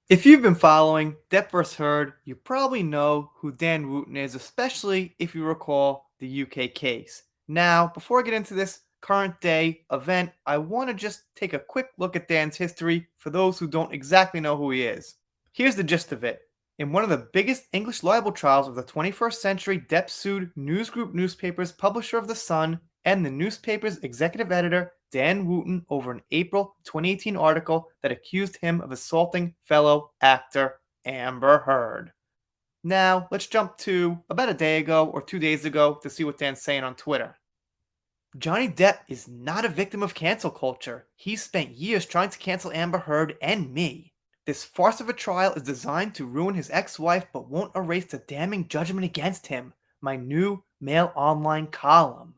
If you've been following Depp vs. Heard, you probably know who Dan Wootton is, especially if you recall the UK case. Now, before I get into this current day event, I want to just take a quick look at Dan's history for those who don't exactly know who he is. Here's the gist of it. In one of the biggest English libel trials of the 21st century, Depp sued News Group Newspapers, publisher of The Sun, and the newspaper's executive editor, Dan Wootton, over an April 2018 article that accused him of assaulting fellow actor Amber Heard. Now, let's jump to about a day ago or 2 days ago to see what Dan's saying on Twitter. Johnny Depp is not a victim of cancel culture. He's spent years trying to cancel Amber Heard and me. This farce of a trial is designed to ruin his ex-wife but won't erase the damning judgment against him. My new Mail Online column.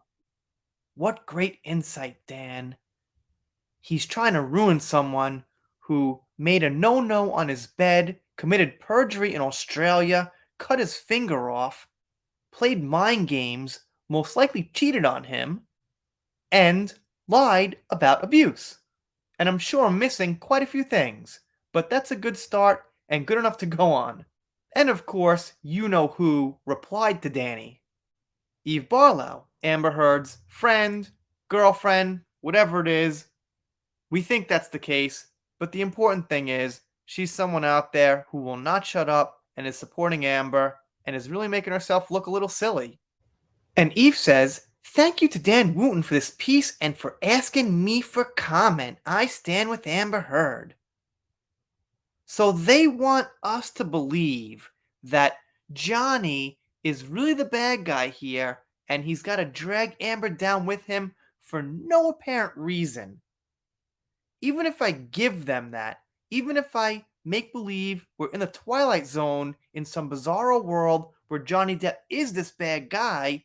What great insight, Dan. He's trying to ruin someone who made a no-no on his bed, committed perjury in Australia, cut his finger off, played mind games, most likely cheated on him, and lied about abuse. And I'm sure I'm missing quite a few things, but that's a good start and good enough to go on. And of course, you know who replied to Danny. Eve Barlow, Amber Heard's friend, girlfriend, whatever it is. We think that's the case, but the important thing is she's someone out there who will not shut up and is supporting Amber and is really making herself look a little silly. And Eve says, "Thank you to Dan Wootton for this piece and for asking me for comment. I stand with Amber Heard." So they want us to believe that Johnny is really the bad guy here and he's got to drag Amber down with him for no apparent reason. Even if I give them that, even if I make believe we're in the Twilight Zone in some bizarro world where Johnny Depp is this bad guy,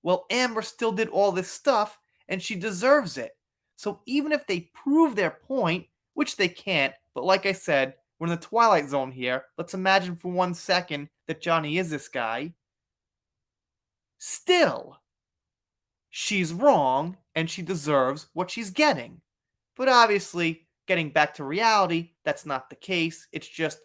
well, Amber still did all this stuff and she deserves it. So even if they prove their point, which they can't, but like I said, we're in the Twilight Zone here. Let's imagine for 1 second that Johnny is this guy. Still, she's wrong and she deserves what she's getting. But obviously, getting back to reality, that's not the case. It's just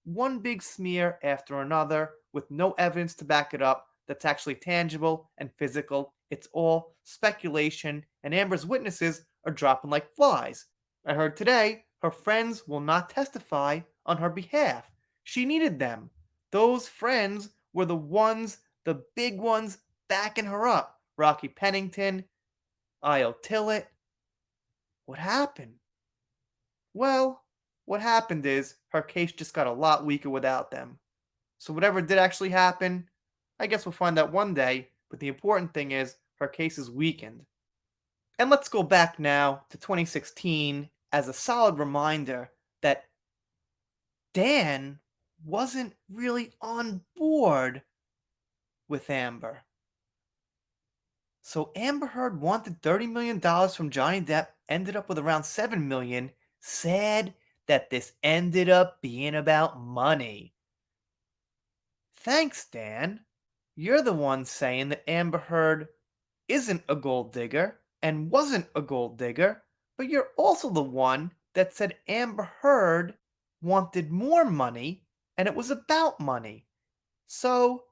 one big smear after another with no evidence to back it up that's actually tangible and physical. It's all speculation, and Amber's witnesses are dropping like flies. I heard today her friends will not testify on her behalf. She needed them. Those friends were the big ones backing her up. Rocky Pennington, Io Tillett. What happened? Well, what happened is her case just got a lot weaker without them. So whatever did actually happen, I guess we'll find out one day, but the important thing is her case is weakened. And let's go back now to 2016 as a solid reminder that Dan wasn't really on board with Amber. So Amber Heard wanted $30 million from Johnny Depp, ended up with around $7 million. Sad that this ended up being about money. Thanks, Dan. You're the one saying that Amber Heard isn't a gold digger and wasn't a gold digger, but you're also the one that said Amber Heard wanted more money and it was about money. So,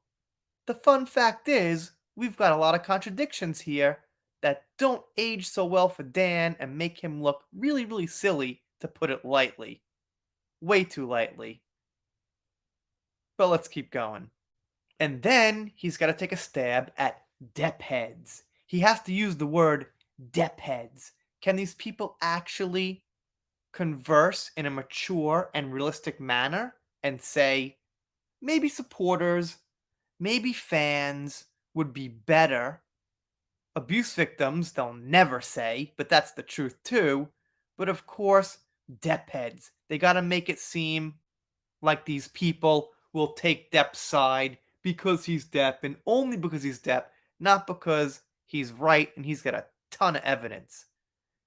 the fun fact is, we've got a lot of contradictions here that don't age so well for Dan and make him look really, really silly, to put it lightly. Way too lightly. But let's keep going. And then he's got to take a stab at Depp heads. He has to use the word Depp heads. Can these people actually converse in a mature and realistic manner and say, maybe supporters, maybe fans would be better? Abuse victims, they'll never say, but that's the truth too. But of course, Depp heads. They gotta make it seem like these people will take Depp's side because he's Depp and only because he's Depp, not because he's right and he's got a ton of evidence.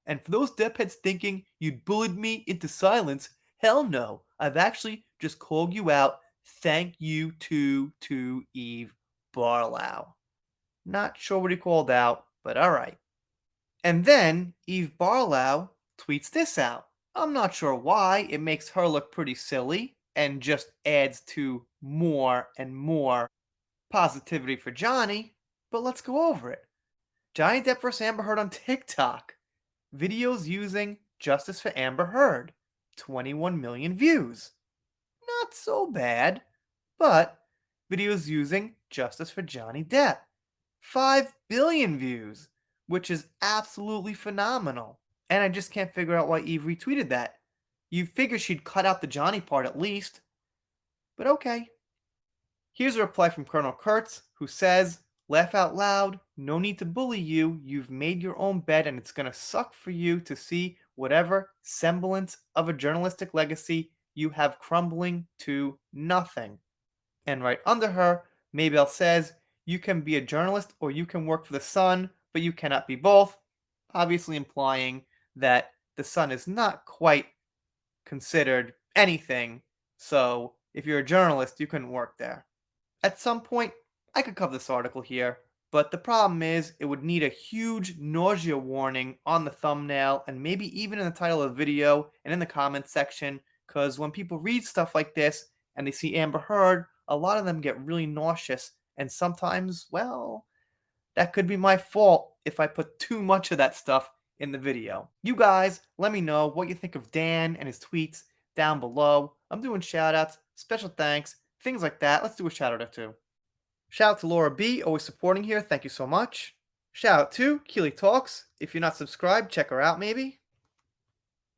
And for those Depp heads thinking you'd bullied me into silence, hell no. I've actually just called you out. Thank you to Eve Barlow. Not sure what he called out, but alright. And then Eve Barlow tweets this out. I'm not sure why. It makes her look pretty silly and just adds to more and more positivity for Johnny. But let's go over it. Johnny Depp vs. Amber Heard on TikTok. Videos using Justice for Amber Heard. 21 million views. Not so bad. But videos using Justice for Johnny Depp. 5 billion views, which is absolutely phenomenal. And I just can't figure out why Eve retweeted that. You figure she'd cut out the Johnny part at least. But okay. Here's a reply from Colonel Kurtz, who says, "Laugh out loud, no need to bully you. You've made your own bed and it's gonna suck for you to see whatever semblance of a journalistic legacy you have crumbling to nothing." And right under her, Maybell says, "You can be a journalist or you can work for the Sun, but you cannot be both," obviously implying that the Sun is not quite considered anything, so if you're a journalist, you couldn't work there. At some point, I could cover this article here, but the problem is it would need a huge nausea warning on the thumbnail and maybe even in the title of the video and in the comments section, because when people read stuff like this and they see Amber Heard, a lot of them get really nauseous, and sometimes, well, that could be my fault if I put too much of that stuff in the video. You guys, let me know what you think of Dan and his tweets down below. I'm doing shoutouts, special thanks, things like that. Let's do a shout out or two. Shout out to Laura B, always supporting here. Thank you so much. Shout out to Keely Talks. If you're not subscribed, check her out maybe.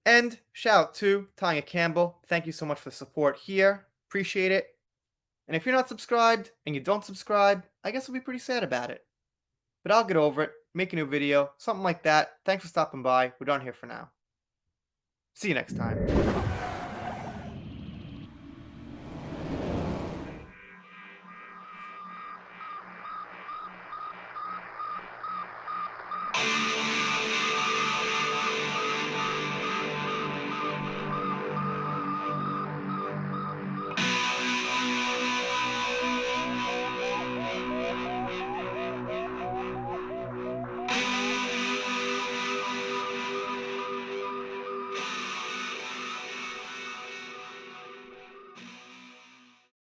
And shout out to Tanya Campbell. Thank you so much for the support here. Appreciate it. And if you're not subscribed and you don't subscribe, I guess I'll be pretty sad about it. But I'll get over it, make a new video, something like that. Thanks for stopping by. We're done here for now. See you next time.